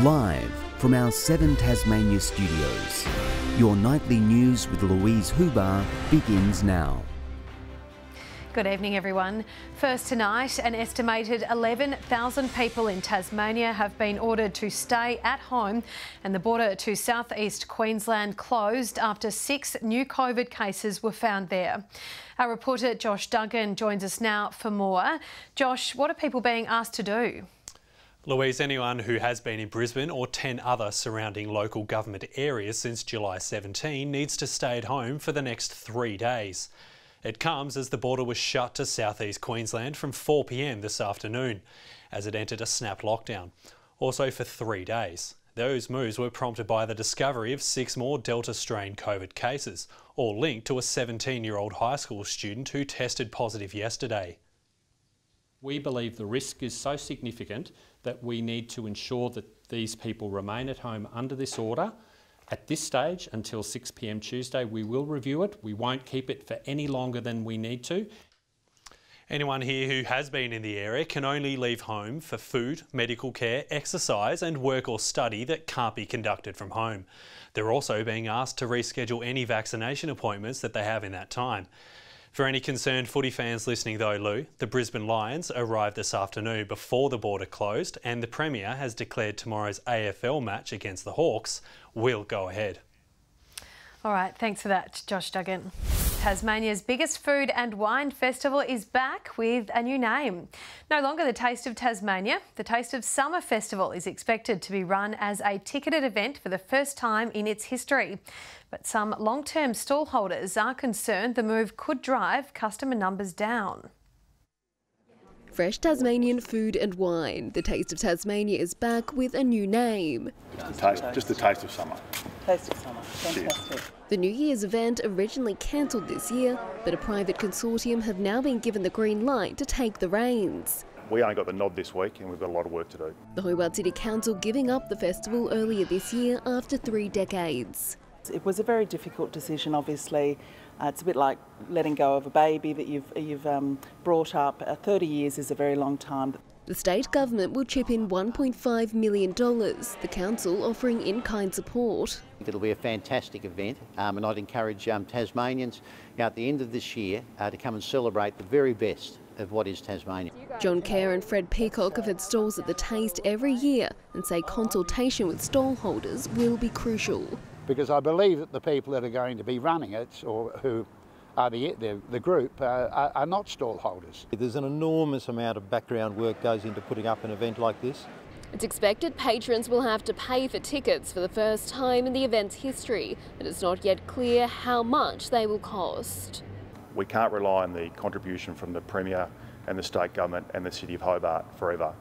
Live from our 7 Tasmania studios, your nightly news with Louise Huber begins now. Good evening, everyone. First tonight, an estimated 11,000 people in Tasmania have been ordered to stay at home, and the border to southeast Queensland closed after 6 new COVID cases were found there. Our reporter Josh Duggan joins us now for more. Josh, what are people being asked to do? Louise, anyone who has been in Brisbane or 10 other surrounding local government areas since July 17 needs to stay at home for the next 3 days. It comes as the border was shut to southeast Queensland from 4 p.m. this afternoon, as it entered a snap lockdown, also for 3 days. Those moves were prompted by the discovery of 6 more Delta strain COVID cases, all linked to a 17-year-old high school student who tested positive yesterday. We believe the risk is so significant that we need to ensure that these people remain at home under this order. At this stage, until 6 p.m. Tuesday, we will review it. We won't keep it for any longer than we need to. Anyone here who has been in the area can only leave home for food, medical care, exercise and work or study that can't be conducted from home. They're also being asked to reschedule any vaccination appointments that they have in that time. For any concerned footy fans listening though, Lou, the Brisbane Lions arrived this afternoon before the border closed, and the Premier has declared tomorrow's AFL match against the Hawks will go ahead. All right, thanks for that, Josh Duggan. Tasmania's biggest food and wine festival is back with a new name. No longer the Taste of Tasmania, the Taste of Summer Festival is expected to be run as a ticketed event for the first time in its history. But some long-term stallholders are concerned the move could drive customer numbers down. Fresh Tasmanian food and wine. The Taste of Tasmania is back with a new name. Just the taste of summer. Taste of summer. Fantastic. The New Year's event originally cancelled this year, but a private consortium have now been given the green light to take the reins. We only got the nod this week and we've got a lot of work to do. The Hobart City Council giving up the festival earlier this year after 3 decades. It was a very difficult decision, obviously. It's a bit like letting go of a baby that you've brought up. 30 years is a very long time. The state government will chip in $1.5 million, the council offering in-kind support. It'll be a fantastic event, and I'd encourage Tasmanians at the end of this year to come and celebrate the very best of what is Tasmania. John CAIRE and Fred PEACOCK have had stalls at the Taste every year and say consultation with stall holders will be crucial. Because I believe that the people that are going to be running it, or who are the group, are not stall holders. There's an enormous amount of background work goes into putting up an event like this. It's expected patrons will have to pay for tickets for the first time in the event's history, and it's not yet clear how much they will cost. We can't rely on the contribution from the Premier and the state government and the City of Hobart forever.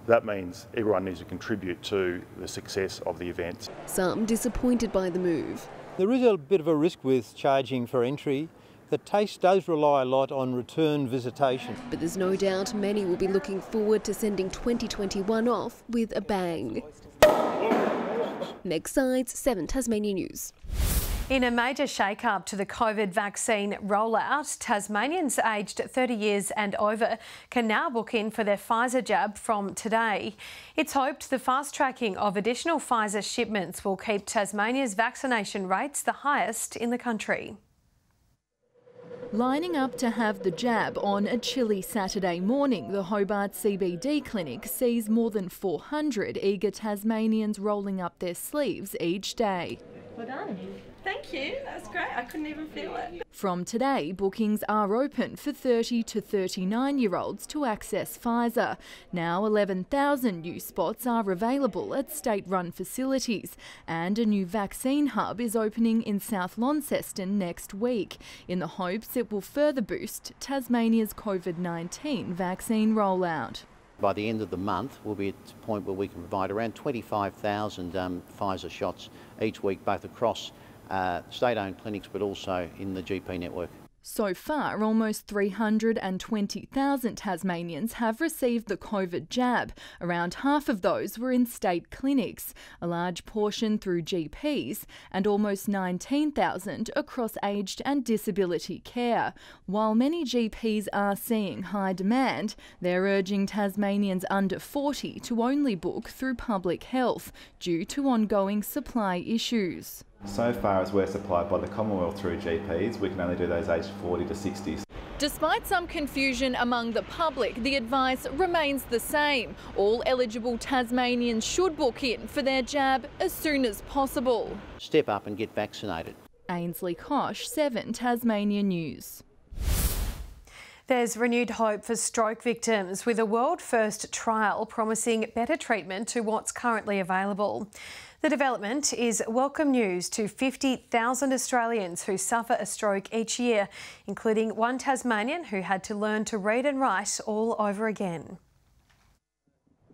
That means everyone needs to contribute to the success of the event. Some disappointed by the move. There is a bit of a risk with charging for entry. The Taste does rely a lot on return visitation. But there's no doubt many will be looking forward to sending 2021 off with a bang. Meg Sides, 7 Tasmania News. In a major shake-up to the COVID vaccine rollout, Tasmanians aged 30 years and over can now book in for their Pfizer jab from today. It's hoped the fast-tracking of additional Pfizer shipments will keep Tasmania's vaccination rates the highest in the country. Lining up to have the jab on a chilly Saturday morning, the Hobart CBD clinic sees more than 400 eager Tasmanians rolling up their sleeves each day. Well done. Thank you, that's great. I couldn't even feel it. From today, bookings are open for 30 to 39-year-olds to access Pfizer. Now 11,000 new spots are available at state-run facilities, and a new vaccine hub is opening in South Launceston next week, in the hopes it will further boost Tasmania's COVID-19 vaccine rollout. By the end of the month, we'll be at the point where we can provide around 25,000 Pfizer shots each week, both across state-owned clinics but also in the GP network. So far, almost 320,000 Tasmanians have received the COVID jab. Around half of those were in state clinics, a large portion through GPs, and almost 19,000 across aged and disability care. While many GPs are seeing high demand, they're urging Tasmanians under 40 to only book through public health due to ongoing supply issues. So far as we're supplied by the Commonwealth through GPs, we can only do those aged 40 to 60. Despite some confusion among the public, the advice remains the same. All eligible Tasmanians should book in for their jab as soon as possible. Step up and get vaccinated. Ainsley Kosh, 7 Tasmania News. There's renewed hope for stroke victims with a world-first trial promising better treatment to what's currently available. The development is welcome news to 50,000 Australians who suffer a stroke each year, including one Tasmanian who had to learn to read and write all over again.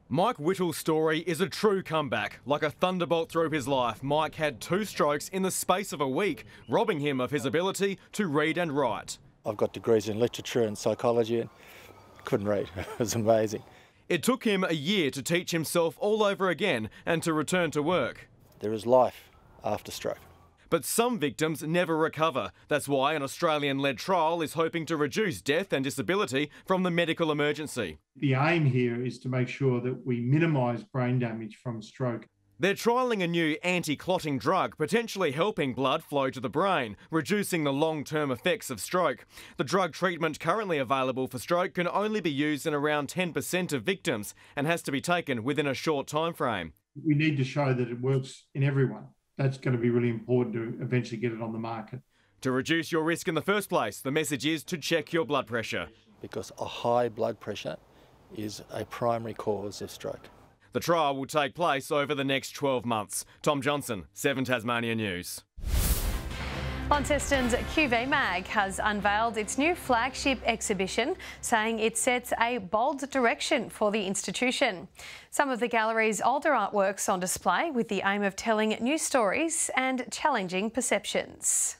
Mike Whittle's story is a true comeback. Like a thunderbolt through his life, Mike had 2 strokes in the space of a week, robbing him of his ability to read and write. I've got degrees in literature and psychology and couldn't read. It was amazing. It took him a year to teach himself all over again and to return to work. There is life after stroke. But some victims never recover. That's why an Australian-led trial is hoping to reduce death and disability from the medical emergency. The aim here is to make sure that we minimise brain damage from stroke. They're trialling a new anti-clotting drug, potentially helping blood flow to the brain, reducing the long-term effects of stroke. The drug treatment currently available for stroke can only be used in around 10% of victims and has to be taken within a short time frame. We need to show that it works in everyone. That's going to be really important to eventually get it on the market. To reduce your risk in the first place, the message is to check your blood pressure. Because a high blood pressure is a primary cause of stroke. The trial will take place over the next 12 months. Tom Johnson, 7 Tasmania News. Launceston's QV Mag has unveiled its new flagship exhibition, saying it sets a bold direction for the institution. Some of the gallery's older artworks on display with the aim of telling new stories and challenging perceptions.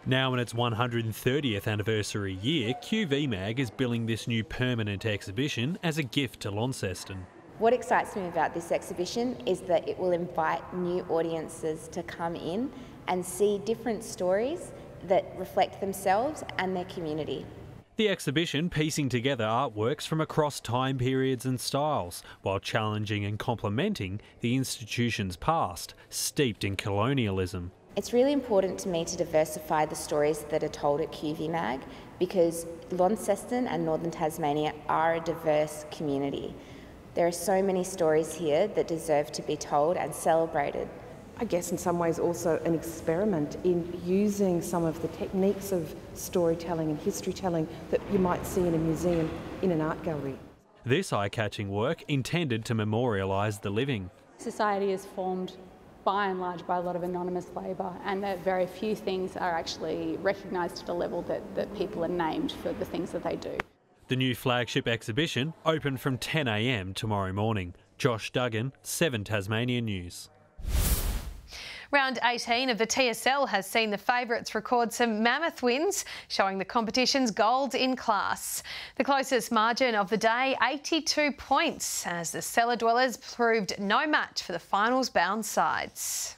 Now in its 130th anniversary year, QV Mag is billing this new permanent exhibition as a gift to Launceston. What excites me about this exhibition is that it will invite new audiences to come in and see different stories that reflect themselves and their community. The exhibition piecing together artworks from across time periods and styles, while challenging and complementing the institution's past, steeped in colonialism. It's really important to me to diversify the stories that are told at QV Mag because Launceston and Northern Tasmania are a diverse community. There are so many stories here that deserve to be told and celebrated. I guess in some ways also an experiment in using some of the techniques of storytelling and history telling that you might see in a museum, in an art gallery. This eye-catching work intended to memorialise the living. Society is formed by and large by a lot of anonymous labour, and that very few things are actually recognised at a level that people are named for the things that they do. The new flagship exhibition opened from 10 a.m. tomorrow morning. Josh Duggan, 7 Tasmania News. Round 18 of the TSL has seen the favourites record some mammoth wins, showing the competition's gold in class. The closest margin of the day, 82 points, as the cellar dwellers proved no match for the finals-bound sides.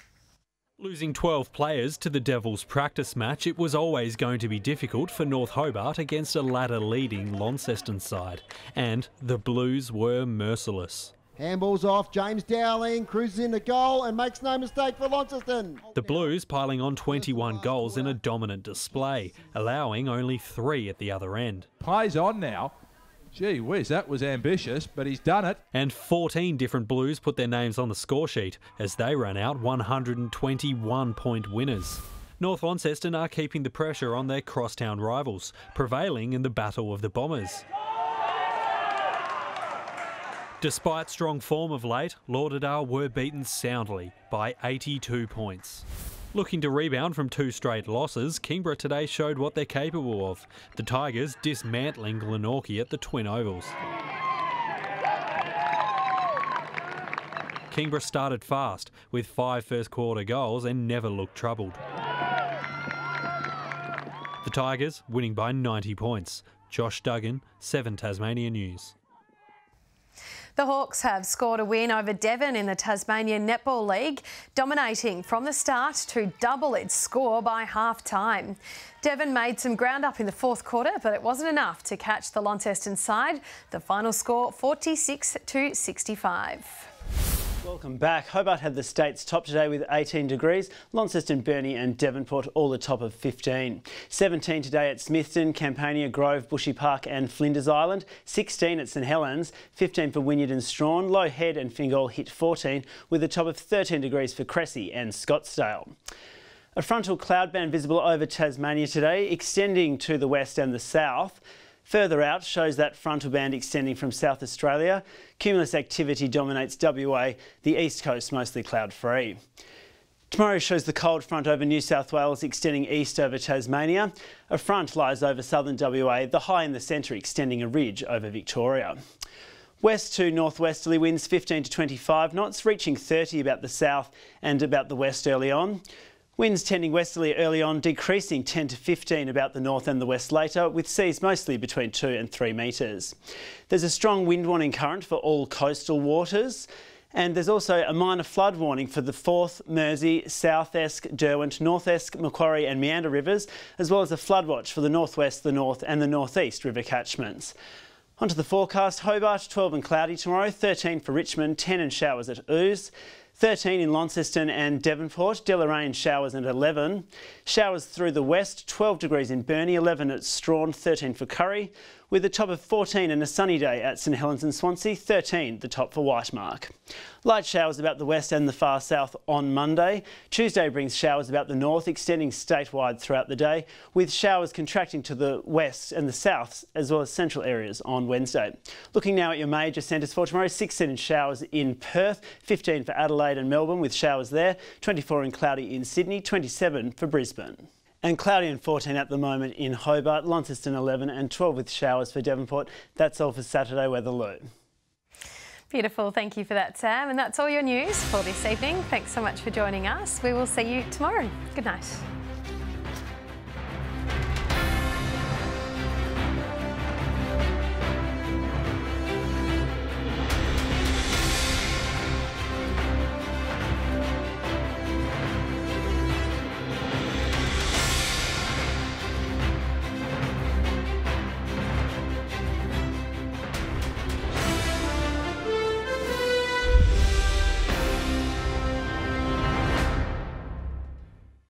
Losing 12 players to the Devils practice match, it was always going to be difficult for North Hobart against a ladder-leading Launceston side. And the Blues were merciless. Handball's off, James Dowling cruises into goal and makes no mistake for Launceston. The Blues piling on 21 goals in a dominant display, allowing only 3 at the other end. Plays on now. Gee whiz, that was ambitious, but he's done it. And 14 different Blues put their names on the score sheet as they ran out 121-point winners. North Launceston are keeping the pressure on their crosstown rivals, prevailing in the Battle of the Bombers. Despite strong form of late, Lauderdale were beaten soundly by 82 points. Looking to rebound from 2 straight losses, Kingborough today showed what they're capable of. The Tigers dismantling Glenorchy at the Twin Ovals. Kingborough started fast with 5 first quarter goals and never looked troubled. The Tigers winning by 90 points. Josh Duggan, 7 Tasmania News. The Hawks have scored a win over Devon in the Tasmania Netball League, dominating from the start to double its score by half-time. Devon made some ground up in the fourth quarter, but it wasn't enough to catch the Launceston side. The final score 46-65. Welcome back. Hobart had the state's top today with 18 degrees. Launceston, Burnie and Devonport all the top of 15. 17 today at Smithton, Campania, Grove, Bushy Park and Flinders Island. 16 at St Helens. 15 for Wynyard and Strawn. Low Head and Fingal hit 14 with a top of 13 degrees for Cressy and Scottsdale. A frontal cloud band visible over Tasmania today, extending to the west and the south. Further out shows that frontal band extending from South Australia. Cumulus activity dominates WA, the east coast mostly cloud-free. Tomorrow shows the cold front over New South Wales extending east over Tasmania. A front lies over southern WA, the high in the centre extending a ridge over Victoria. West to northwesterly winds 15 to 25 knots, reaching 30 about the south and about the west early on. Winds tending westerly early on, decreasing 10 to 15 about the north and the west later, with seas mostly between 2 and 3 metres. There's a strong wind warning current for all coastal waters, and there's also a minor flood warning for the Forth, Mersey, South Esk, Derwent, North Esk, Macquarie and Meander rivers, as well as a flood watch for the northwest, the north and the northeast river catchments. Onto the forecast. Hobart 12 and cloudy tomorrow, 13 for Richmond, 10 and showers at Ouse. 13 in Launceston and Devonport, Deloraine showers at 11. Showers through the west, 12 degrees in Burnie, 11 at Strawn, 13 for Curry, with a top of 14 and a sunny day at St Helens and Swansea, 13 the top for Whitemark. Light showers about the west and the far south on Monday. Tuesday brings showers about the north, extending statewide throughout the day, with showers contracting to the west and the south as well as central areas on Wednesday. Looking now at your major centres for tomorrow, 16 in showers in Perth, 15 for Adelaide and Melbourne with showers there, 24 and cloudy in Sydney, 27 for Brisbane. And cloudy and 14 at the moment in Hobart, Launceston 11 and 12 with showers for Devonport. That's all for Saturday Weather Lou. Beautiful. Thank you for that, Sam. And that's all your news for this evening. Thanks so much for joining us. We will see you tomorrow. Good night.